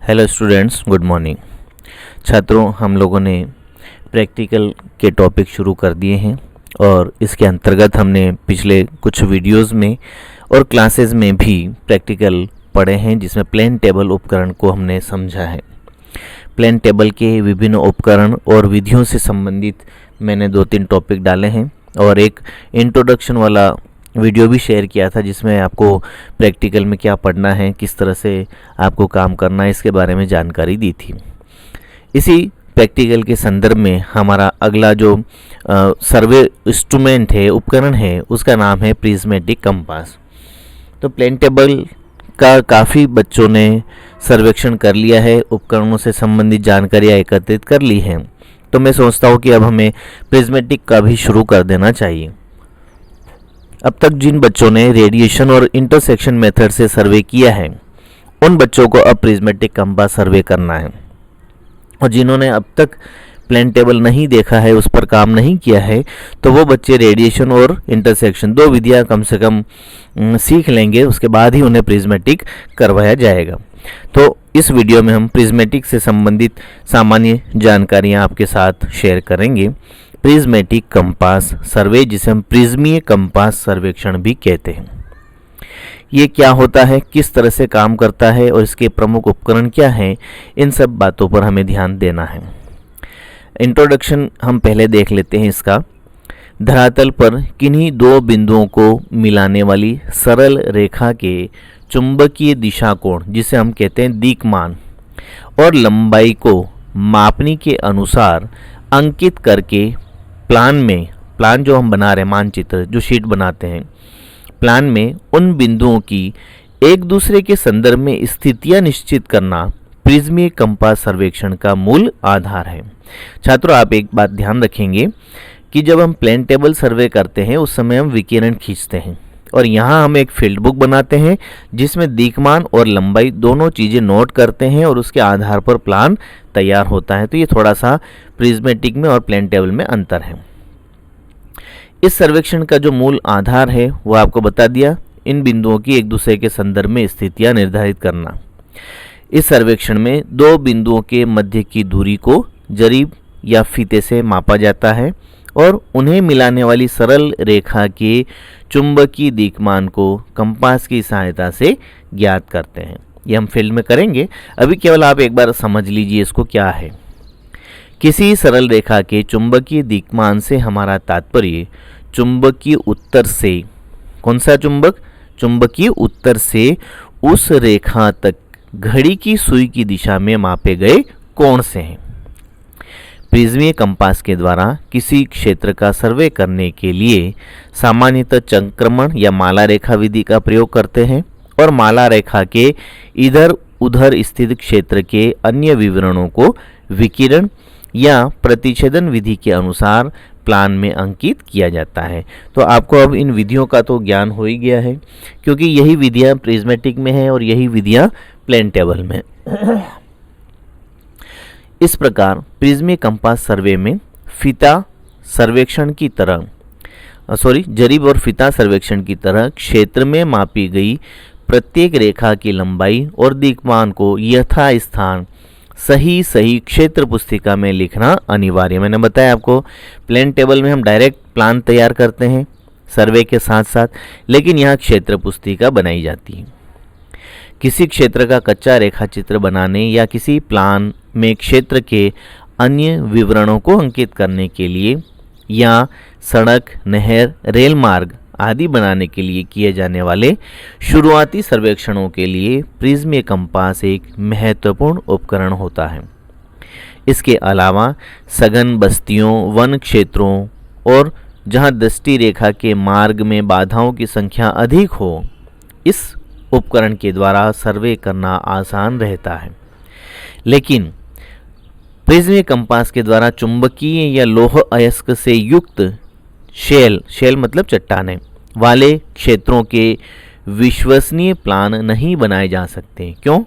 Hello students, good morning. छात्रों, हम लोगों ने प्रैक्टिकल के टॉपिक शुरू कर दिए हैं और इसके अंतर्गत हमने पिछले कुछ वीडियोस में और क्लासेस में भी प्रैक्टिकल पढ़े हैं, जिसमें प्लेन टेबल उपकरण को हमने समझा है। प्लेन टेबल के विभिन्न उपकरण और विधियों से संबंधित मैंने 2-3 टॉपिक डाले हैं और एक इंट्रोडक्शन वाला वीडियो भी शेयर किया था, जिसमें आपको प्रैक्टिकल में क्या पढ़ना है, किस तरह से आपको काम करना है, इसके बारे में जानकारी दी थी। इसी प्रैक्टिकल के संदर्भ में हमारा अगला जो सर्वे इंस्ट्रूमेंट है, उपकरण है, उसका नाम है प्रिज्मेटिक कंपास। तो प्लेन टेबल का काफ़ी बच्चों ने सर्वेक्षण कर लिया है, उपकरणों से संबंधित जानकारियाँ एकत्रित कर ली हैं। तो मैं सोचता हूँ कि अब हमें प्रिज्मेटिक का भी शुरू कर देना चाहिए। अब तक जिन बच्चों ने रेडिएशन और इंटरसेक्शन मेथड से सर्वे किया है, उन बच्चों को अब प्रिज्मेटिक कंपास सर्वे करना है, और जिन्होंने अब तक प्लेन टेबल नहीं देखा है, उस पर काम नहीं किया है, तो वो बच्चे रेडिएशन और इंटरसेक्शन 2 विधियां कम से कम सीख लेंगे, उसके बाद ही उन्हें प्रिज्मेटिक करवाया जाएगा। तो इस वीडियो में हम प्रिज्मेटिक से संबंधित सामान्य जानकारियां आपके साथ शेयर करेंगे। प्रिज्मेटिक कंपास सर्वे, जिसे हम प्रिज्मीय कंपास सर्वेक्षण भी कहते हैं, ये क्या होता है, किस तरह से काम करता है और इसके प्रमुख उपकरण क्या हैं, इन सब बातों पर हमें ध्यान देना है। इंट्रोडक्शन हम पहले देख लेते हैं इसका। धरातल पर किन्हीं 2 बिंदुओं को मिलाने वाली सरल रेखा के चुंबकीय दिशा कोण, जिसे हम कहते हैं दिक्मान, और लंबाई को मापनी के अनुसार अंकित करके प्लान जो हम बना रहे हैं, मानचित्र जो शीट बनाते हैं, प्लान में उन बिंदुओं की एक दूसरे के संदर्भ में स्थितियां निश्चित करना प्रिज्मीय कंपास सर्वेक्षण का मूल आधार है। छात्रों, आप एक बात ध्यान रखेंगे कि जब हम प्लेन टेबल सर्वे करते हैं, उस समय हम विकिरण खींचते हैं और यहाँ हम एक फील्ड बुक बनाते हैं, जिसमें दिक्मान और लंबाई दोनों चीज़ें नोट करते हैं और उसके आधार पर प्लान तैयार होता है। तो ये थोड़ा सा प्रिज्मेटिक में और प्लेन टेबल में अंतर है। इस सर्वेक्षण का जो मूल आधार है वो आपको बता दिया, इन बिंदुओं की एक दूसरे के संदर्भ में स्थितियां निर्धारित करना। इस सर्वेक्षण में 2 बिंदुओं के मध्य की दूरी को जरीब या फीते से मापा जाता है और उन्हें मिलाने वाली सरल रेखा के चुंबकीय दिक्मान को कंपास की सहायता से ज्ञात करते हैं। ये हम फील्ड में करेंगे, अभी केवल आप एक बार समझ लीजिए इसको क्या है। किसी सरल रेखा के चुंबकीय दिक्मान से हमारा तात्पर्य चुंबकीय उत्तर से, कौन सा चुंबक, चुंबकीय उत्तर से उस रेखा तक घड़ी की सुई की दिशा में मापे गए कोण से है। प्रिज्मीय कंपास के द्वारा किसी क्षेत्र का सर्वे करने के लिए सामान्यतः चंक्रमण या माला रेखा विधि का प्रयोग करते हैं और माला रेखा के इधर उधर स्थित क्षेत्र के अन्य विवरणों को विकिरण या प्रतिच्छेदन विधि के अनुसार प्लान में अंकित किया जाता है। तो आपको अब इन विधियों का तो ज्ञान हो ही गया है, क्योंकि यही विधियां प्रिज्मेटिक में हैं और यही विधियां प्लेन टेबल में। इस प्रकार प्रिज्मीय कंपास सर्वे में फीता सर्वेक्षण की तरह जरीब और फीता सर्वेक्षण की तरह क्षेत्र में मापी गई प्रत्येक रेखा की लंबाई और दिक्मान को यथास्थान सही क्षेत्र पुस्तिका में लिखना अनिवार्य। मैंने बताया आपको, प्लेन टेबल में हम डायरेक्ट प्लान तैयार करते हैं सर्वे के साथ साथ, लेकिन यहाँ क्षेत्र पुस्तिका बनाई जाती है। किसी क्षेत्र का कच्चा रेखा चित्र बनाने या किसी प्लान में क्षेत्र के अन्य विवरणों को अंकित करने के लिए या सड़क, नहर, रेल मार्ग आदि बनाने के लिए किए जाने वाले शुरुआती सर्वेक्षणों के लिए प्रिज्मीय कंपास एक महत्वपूर्ण उपकरण होता है। इसके अलावा सघन बस्तियों, वन क्षेत्रों और जहां दृष्टि रेखा के मार्ग में बाधाओं की संख्या अधिक हो, इस उपकरण के द्वारा सर्वे करना आसान रहता है। लेकिन प्रिज्मीय कंपास के द्वारा चुंबकीय या लौह अयस्क से युक्त शेल मतलब चट्टानें वाले क्षेत्रों के विश्वसनीय प्लान नहीं बनाए जा सकते। क्यों?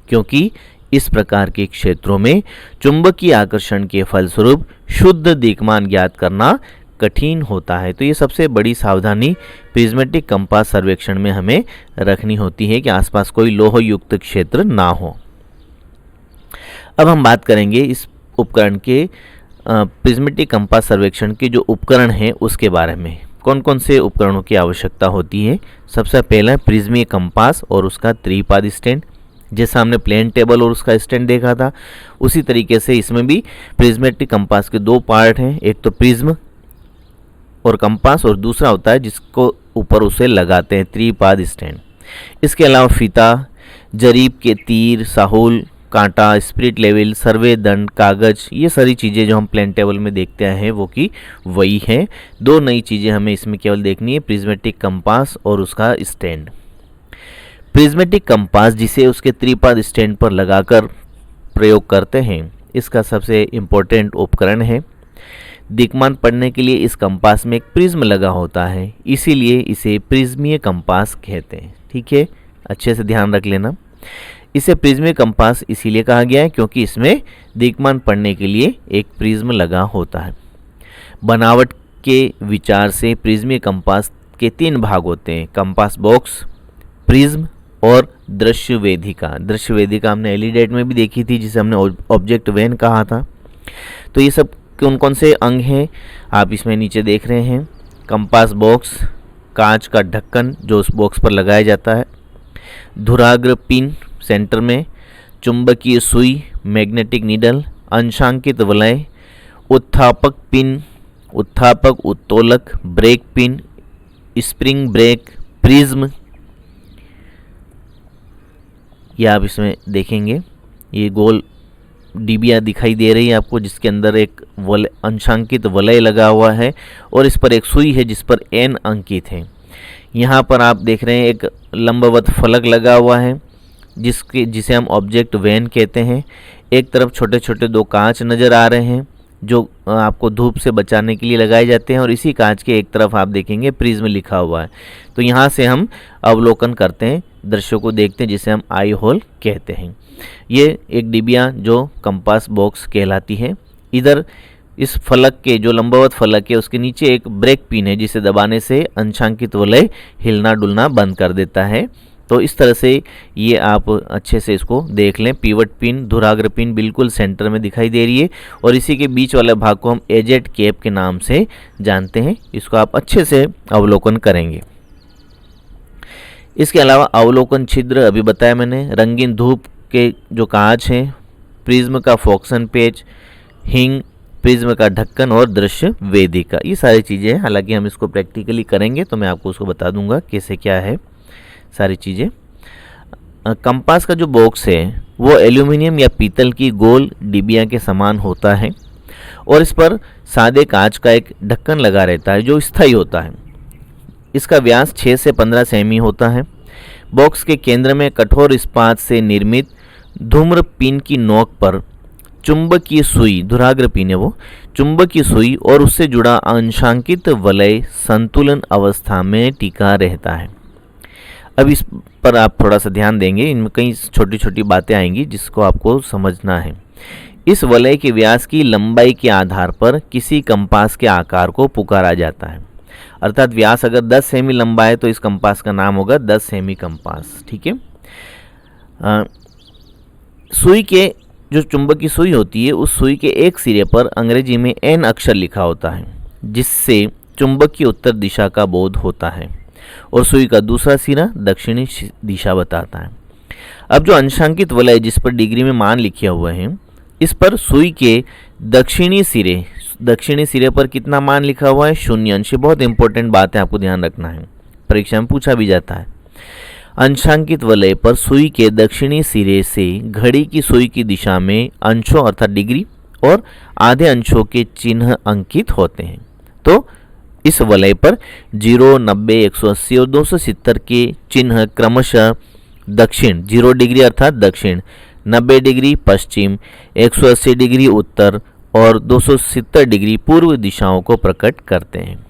क्योंकि इस प्रकार के क्षेत्रों में चुंबकीय आकर्षण के फलस्वरूप शुद्ध दिक्मान ज्ञात करना कठिन होता है। तो ये सबसे बड़ी सावधानी प्रिज्मेटिक कंपास सर्वेक्षण में हमें रखनी होती है कि आसपास कोई लोह युक्त क्षेत्र ना हो। अब हम बात करेंगे इस उपकरण के प्रिज्मेटिक कंपास सर्वेक्षण के जो उपकरण हैं उसके बारे में। कौन कौन से उपकरणों की आवश्यकता होती है? सबसे पहला प्रिज्मीय कंपास और उसका त्रिपाद स्टैंड। जैसा हमने प्लेन टेबल और उसका स्टैंड देखा था, उसी तरीके से इसमें भी प्रिज्मेटिक कंपास के दो पार्ट हैं, एक तो प्रिज्म और कंपास और दूसरा होता है जिसको ऊपर उसे लगाते हैं, त्रिपाद स्टैंड। इसके अलावा फीता, जरीब के तीर, साहुल, कांटा, स्पिरिट लेवल, सर्वे दंड, कागज, ये सारी चीज़ें जो हम प्लेन टेबल में देखते हैं वो की वही हैं। दो नई चीज़ें हमें इसमें केवल देखनी है, प्रिज्मेटिक कंपास और उसका स्टैंड। प्रिज्मेटिक कंपास जिसे उसके त्रिपाद स्टैंड पर लगाकर प्रयोग करते हैं, इसका सबसे इम्पोर्टेंट उपकरण है। दिक्मान पढ़ने के लिए इस कंपास में एक प्रिज्म लगा होता है, इसीलिए इसे प्रिज्मीय कंपास कहते हैं। ठीक है, अच्छे से ध्यान रख लेना। इसे प्रिज्मीय कंपास इसीलिए कहा गया है क्योंकि इसमें दिक्मान पढ़ने के लिए एक प्रिज्म लगा होता है। बनावट के विचार से प्रिज्मीय कंपास के तीन भाग होते हैं, कंपास बॉक्स, प्रिज्म और दृश्य वेदिका। दृश्य वेदिका हमने एलिडेट में भी देखी थी, जिसे हमने ऑब्जेक्ट वैन कहा था। तो ये सब कौन कौन से अंग हैं आप इसमें नीचे देख रहे हैं। कंपास बॉक्स, कांच का ढक्कन जो उस बॉक्स पर लगाया जाता है, धुराग्र पिन सेंटर में, चुंबकीय सुई, मैग्नेटिक नीडल, अंशांकित वलय, उत्थापक पिन, उत्थापक उत्तोलक, brake pin, spring brake, prism, ये आप इसमें देखेंगे। ये गोल डिबिया दिखाई दे रही है आपको, जिसके अंदर एक अंशांकित वलय लगा हुआ है और इस पर एक सुई है जिस पर एन अंकित है। यहाँ पर आप देख रहे हैं एक लंबवत फलक लगा हुआ है जिसे हम ऑब्जेक्ट वैन कहते हैं। एक तरफ छोटे छोटे दो कांच नज़र आ रहे हैं जो आपको धूप से बचाने के लिए लगाए जाते हैं, और इसी कांच के एक तरफ आप देखेंगे प्रिज्म लिखा हुआ है। तो यहाँ से हम अवलोकन करते हैं, दृश्यों को देखते हैं, जिसे हम आई होल कहते हैं। ये एक डिबिया जो कंपास बॉक्स कहलाती है। इधर इस फलक के जो लंबवत फलक है उसके नीचे एक ब्रेक पिन है जिसे दबाने से अंशांकित वलय हिलना डुलना बंद कर देता है। तो इस तरह से ये आप अच्छे से इसको देख लें। पिवट पिन, धुराग्र पिन बिल्कुल सेंटर में दिखाई दे रही है और इसी के बीच वाले भाग को हम एजेड कैप के नाम से जानते हैं। इसको आप अच्छे से अवलोकन करेंगे। इसके अलावा अवलोकन छिद्र अभी बताया मैंने, रंगीन धूप के जो कांच हैं, प्रिज्म का फोक्सन पेच, हिंग, प्रिज्म का ढक्कन और दृश्य वेदिका, ये सारी चीज़ें हैं। हालांकि हम इसको प्रैक्टिकली करेंगे तो मैं आपको उसको बता दूंगा कैसे क्या है सारी चीज़ें। कंपास का जो बॉक्स है वो एल्यूमिनियम या पीतल की गोल डिबिया के समान होता है और इस पर सादे कांच का एक ढक्कन लगा रहता है जो स्थायी होता है। इसका व्यास 6 से 15 सेमी होता है। बॉक्स के केंद्र में कठोर इस्पात से निर्मित धूम्र पिन की नोक पर चुंबकीय सुई, धुराग्र पिन है वो, चुंबकीय सुई और उससे जुड़ा अंशांकित वलय संतुलन अवस्था में टिका रहता है। अब इस पर आप थोड़ा सा ध्यान देंगे, इनमें कई छोटी छोटी बातें आएंगी जिसको आपको समझना है। इस वलय के व्यास की लंबाई के आधार पर किसी कंपास के आकार को पुकारा जाता है। अर्थात व्यास अगर 10 सेमी लंबा है तो इस कंपास का नाम होगा 10 सेमी कंपास। ठीक है। सुई के जो चुंबकीय सुई होती है उस सुई के एक सिरे पर अंग्रेजी में एन अक्षर लिखा होता है जिससे चुंबकीय उत्तर दिशा का बोध होता है और सुई का दूसरा सिरा दक्षिणी दिशा बताता है। अब जो अंशांकित वलय जिस पर डिग्री में मान लिखे हुए हैं, इस पर सुई के दक्षिणी सिरे पर कितना मान लिखा हुआ है? 0 अंश। बहुत इंपॉर्टेंट बात है, आपको ध्यान रखना है, परीक्षा में पूछा भी जाता है। अंशांकित वलय पर सुई के दक्षिणी सिरे से घड़ी की सुई की दिशा में अंशों अर्थात डिग्री और आधे अंशों के चिन्ह अंकित होते हैं। तो इस वलय पर 0, 90, 180 और 270 के चिन्ह क्रमशः दक्षिण 0 डिग्री अर्थात दक्षिण, 90 डिग्री पश्चिम, 180 डिग्री उत्तर और 270 डिग्री पूर्व दिशाओं को प्रकट करते हैं।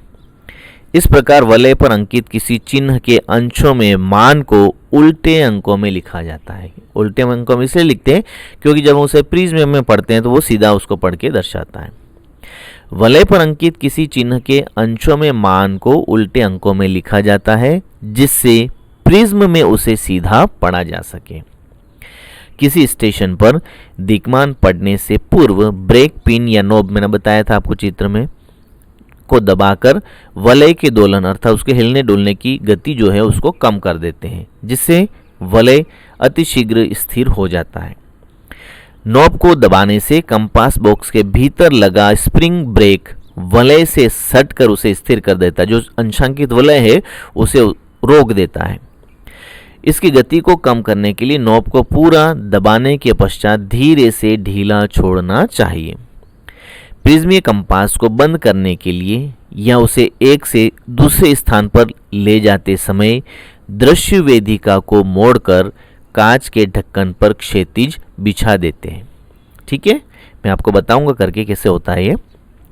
इस प्रकार वलय पर अंकित किसी चिन्ह के अंशों में मान को उल्टे अंकों में लिखा जाता है। उल्टे अंकों में इसलिए लिखते हैं क्योंकि जब उसे प्रिज्म में पढ़ते हैं तो वो सीधा उसको पढ़ के दर्शाता है। वलय पर अंकित किसी चिन्ह के अंशों में मान को उल्टे अंकों में लिखा जाता है जिससे प्रिज्म में उसे सीधा पढ़ा जा सके। किसी स्टेशन पर दिक्मान पड़ने से पूर्व ब्रेक पिन या नॉब, मैंने बताया था आपको चित्र में, को दबाकर वलय के दोलन अर्थात उसके हिलने डुलने की गति जो है उसको कम कर देते हैं, जिससे वलय अतिशीघ्र स्थिर हो जाता है। नॉब को दबाने से कंपास बॉक्स के भीतर लगा स्प्रिंग ब्रेक वलय से सटकर उसे स्थिर कर देता है, जो अंशांकित वलय है उसे रोक देता है। इसकी गति को कम करने के लिए नॉब को पूरा दबाने के पश्चात धीरे से ढीला छोड़ना चाहिए। प्रिज्मीय कंपास को बंद करने के लिए या उसे एक से दूसरे स्थान पर ले जाते समय दृश्य वेदिका को मोड़कर कांच के ढक्कन पर क्षैतिज बिछा देते हैं। ठीक है, मैं आपको बताऊंगा करके कैसे होता है ये।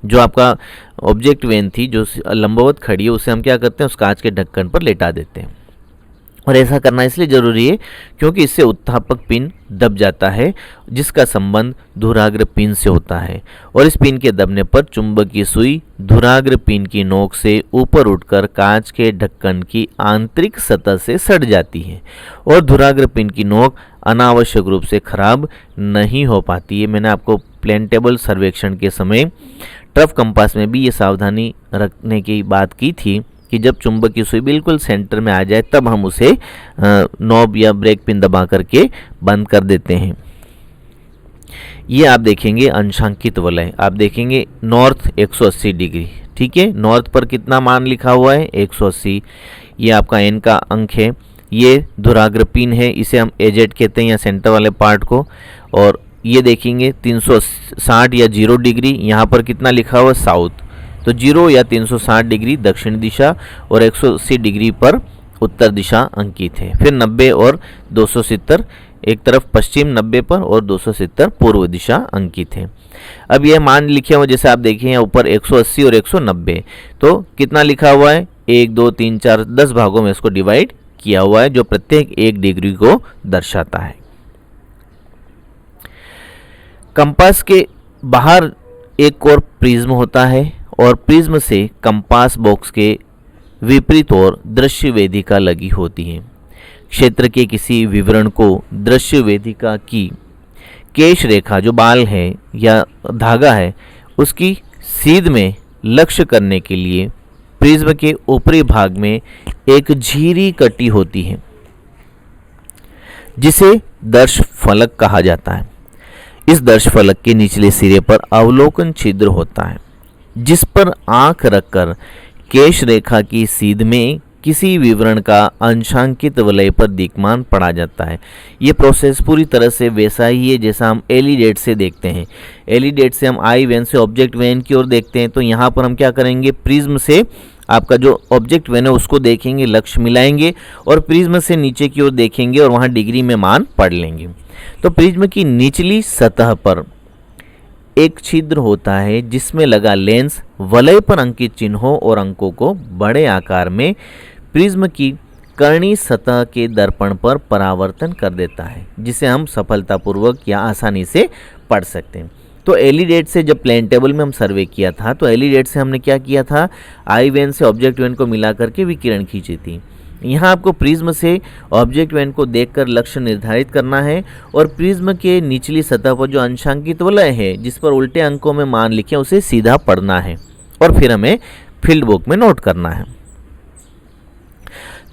जो आपका ऑब्जेक्ट वेन थी जो लंबवत खड़ी है उसे हम क्या करते हैं, उस कांच के ढक्कन पर लेटा देते हैं। और ऐसा करना इसलिए जरूरी है क्योंकि इससे उत्थापक पिन दब जाता है, जिसका संबंध धुराग्र पिन से होता है। और इस पिन के दबने पर चुंबकीय सुई धुराग्र पिन की नोक से ऊपर उठकर कांच के ढक्कन की आंतरिक सतह से सट जाती है और धुराग्र पिन की नोक अनावश्यक रूप से खराब नहीं हो पाती है। मैंने आपको प्लेन टेबल सर्वेक्षण के समय टफ कंपास में भी ये सावधानी रखने की बात की थी कि जब चुंबकीय सुई बिल्कुल सेंटर में आ जाए तब हम उसे नॉब या ब्रेक पिन दबा करके बंद कर देते हैं। ये आप देखेंगे अंशांकित वलय, आप देखेंगे नॉर्थ 180 डिग्री। ठीक है, नॉर्थ पर कितना मान लिखा हुआ है 180, ये आपका एन का अंक है। ये धुराग्र पिन है, इसे हम एजेड कहते हैं या सेंटर वाले पार्ट को। और ये देखेंगे 360 या 0 डिग्री, यहाँ पर कितना लिखा हुआ साउथ, तो 0 या 360 डिग्री दक्षिण दिशा और 180 डिग्री पर उत्तर दिशा अंकित है। फिर 90 और 270 एक तरफ पश्चिम 90 पर और 270 पूर्व दिशा अंकित है। अब यह मान लिखे हुए जैसे आप देखें यहाँ ऊपर 180 और 190, तो कितना लिखा हुआ है 1 2 3 4 10 भागों में इसको डिवाइड किया हुआ है, जो प्रत्येक 1 डिग्री को दर्शाता है। कंपास के बाहर एक और प्रिज्म होता है और प्रिज्म से कंपास बॉक्स के विपरीत ओर दृश्य वेदिका लगी होती है। क्षेत्र के किसी विवरण को दृश्य वेदिका की केश रेखा जो बाल है या धागा है उसकी सीध में लक्ष्य करने के लिए प्रिज्म के ऊपरी भाग में एक झिरी कटी होती है जिसे दर्श फलक कहा जाता है। इस दर्श फलक के निचले सिरे पर अवलोकन छिद्र होता है जिस पर आंख रखकर केश रेखा की सीध में किसी विवरण का अंशांकित वलय पर दिक्मान पड़ा जाता है। ये प्रोसेस पूरी तरह से वैसा ही है जैसा हम एलिडेट से देखते हैं। एलिडेट से हम आई वेन से ऑब्जेक्ट वेन की ओर देखते हैं, तो यहाँ पर हम क्या करेंगे, प्रिज्म से आपका जो ऑब्जेक्ट वेन है उसको देखेंगे, लक्ष्य मिलाएंगे और प्रिज्म से नीचे की ओर देखेंगे और वहाँ डिग्री में मान पढ़ लेंगे। तो प्रिज्म की निचली सतह पर एक छिद्र होता है जिसमें लगा लेंस वलय पर अंकित चिन्हों और अंकों को बड़े आकार में प्रिज्म की कर्णीय सतह के दर्पण पर परावर्तन कर देता है, जिसे हम सफलतापूर्वक या आसानी से पढ़ सकते हैं। तो एलिडेट से जब प्लेन टेबल में हम सर्वे किया था तो एलिडेट से हमने क्या किया था, आई वेन से ऑब्जेक्ट वेन को मिला करके विकिरण खींची थी। यहाँ आपको प्रिज्म से ऑब्जेक्ट वेन को देखकर लक्ष्य निर्धारित करना है और प्रिज्म के निचली सतह पर जो अंशांकित वलय है जिस पर उल्टे अंकों में मान लिखे उसे सीधा पढ़ना है और फिर हमें फील्ड बुक में नोट करना है।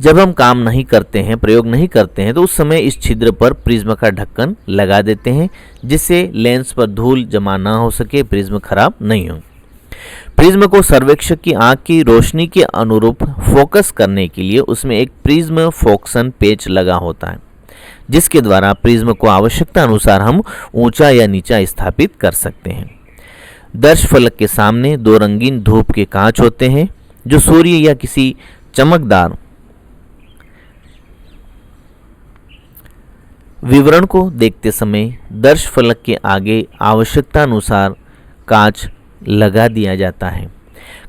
जब हम काम नहीं करते हैं, प्रयोग नहीं करते हैं, तो उस समय इस छिद्र पर प्रिज्म का ढक्कन लगा देते हैं जिससे लेंस पर धूल जमा ना हो सके, प्रिज्म खराब नहीं हो। प्रिज्म को सर्वेक्षक की आंख की रोशनी के अनुरूप फोकस करने के लिए उसमें एक प्रिज्म फोकसन पेच लगा होता है जिसके द्वारा प्रिज्म को आवश्यकता अनुसार हम ऊंचा या नीचा स्थापित कर सकते हैं। दर्श फलक के सामने 2 रंगीन धूप के कांच होते हैं जो सूर्य या किसी चमकदार विवरण को देखते समय दर्श फलक के आगे आवश्यकता अनुसार कांच लगा दिया जाता है।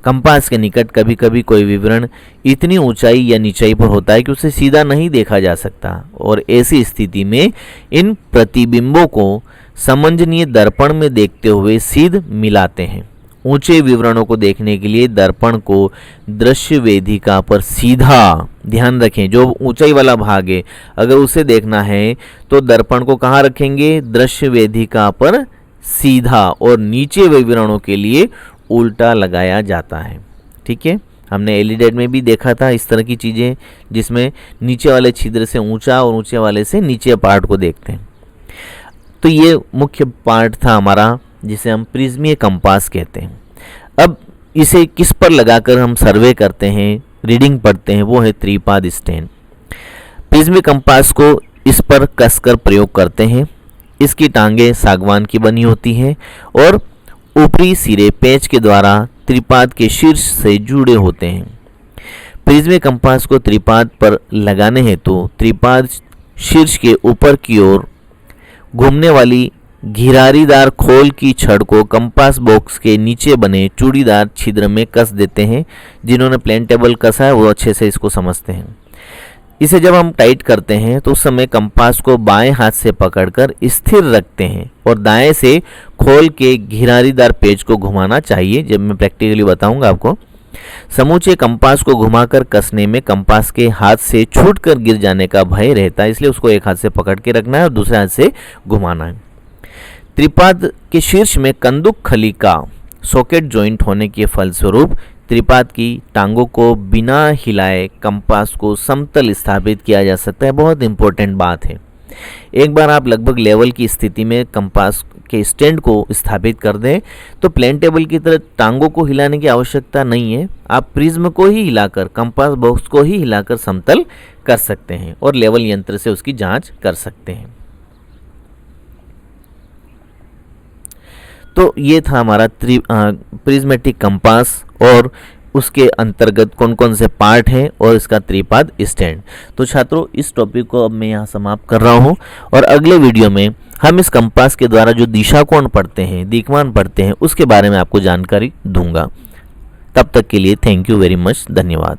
कंपास के निकट कभी कभी कोई विवरण इतनी ऊंचाई या नीचाई पर होता है कि उसे सीधा नहीं देखा जा सकता और ऐसी स्थिति में इन प्रतिबिंबों को समंजनीय दर्पण में देखते हुए सीध मिलाते हैं ऊंचे विवरणों को देखने के लिए दर्पण को दृश्य वेदिका पर सीधा, ध्यान रखें जो ऊंचाई वाला भाग है अगर उसे देखना है तो दर्पण को कहाँ रखेंगे, दृश्य वेदिका पर सीधा, और नीचे विवरणों के लिए उल्टा लगाया जाता है। ठीक है, हमने एलिडेट में भी देखा था इस तरह की चीज़ें जिसमें नीचे वाले छिद्र से ऊंचा और ऊंचे वाले से नीचे पार्ट को देखते हैं। तो ये मुख्य पार्ट था हमारा जिसे हम प्रिज्मीय कंपास कहते हैं। अब इसे किस पर लगाकर हम सर्वे करते हैं, रीडिंग पढ़ते हैं, वो है त्रिपाद स्टैंड। प्रिज्मीय कंपास को इस पर कसकर प्रयोग करते हैं। इसकी टांगें सागवान की बनी होती हैं और ऊपरी सिरे पेंच के द्वारा त्रिपाद के शीर्ष से जुड़े होते हैं। प्रिज्मीय कंपास को त्रिपाद पर लगाने हेतु त्रिपाद शीर्ष के ऊपर की ओर घूमने वाली घिरारीदार खोल की छड़ को कंपास बॉक्स के नीचे बने चूड़ीदार छिद्र में कस देते हैं। जिन्होंने प्लेन टेबल कसा है वो अच्छे से इसको समझते हैं। इसे जब हम टाइट करते हैं तो उस समय कंपास को बाएं हाथ से पकड़कर स्थिर रखते हैं और दाएं से खोल के घिरारीदार पेच को घुमाना चाहिए। जब मैं प्रैक्टिकली बताऊंगा आपको। समूचे कंपास को घुमाकर कसने में कंपास के हाथ से छूटकर गिर जाने का भय रहता है, इसलिए उसको एक हाथ से पकड़ के रखना है और दूसरे हाथ से घुमाना है। त्रिपाद के शीर्ष में कंदुक खली का सॉकेट जॉइंट होने के फलस्वरूप त्रिपाद की टांगों को बिना हिलाए कंपास को समतल स्थापित किया जा सकता है। बहुत इंपॉर्टेंट बात है। एक बार आप लगभग लेवल की स्थिति में कंपास के स्टैंड को स्थापित कर दें तो प्लेन टेबल की तरह टांगों को हिलाने की आवश्यकता नहीं है। आप प्रिज्म को ही हिलाकर, कंपास बॉक्स को ही हिलाकर समतल कर सकते हैं और लेवल यंत्र से उसकी जांच कर सकते हैं। तो ये था हमारा प्रिज्मेटिक कंपास और उसके अंतर्गत कौन कौन से पार्ट हैं और इसका त्रिपाद स्टैंड। तो छात्रों इस टॉपिक को अब मैं यहाँ समाप्त कर रहा हूँ और अगले वीडियो में हम इस कंपास के द्वारा जो दिशा कोण पढ़ते हैं, दिक्मान पढ़ते हैं, उसके बारे में आपको जानकारी दूंगा। तब तक के लिए थैंक यू वेरी मच, धन्यवाद।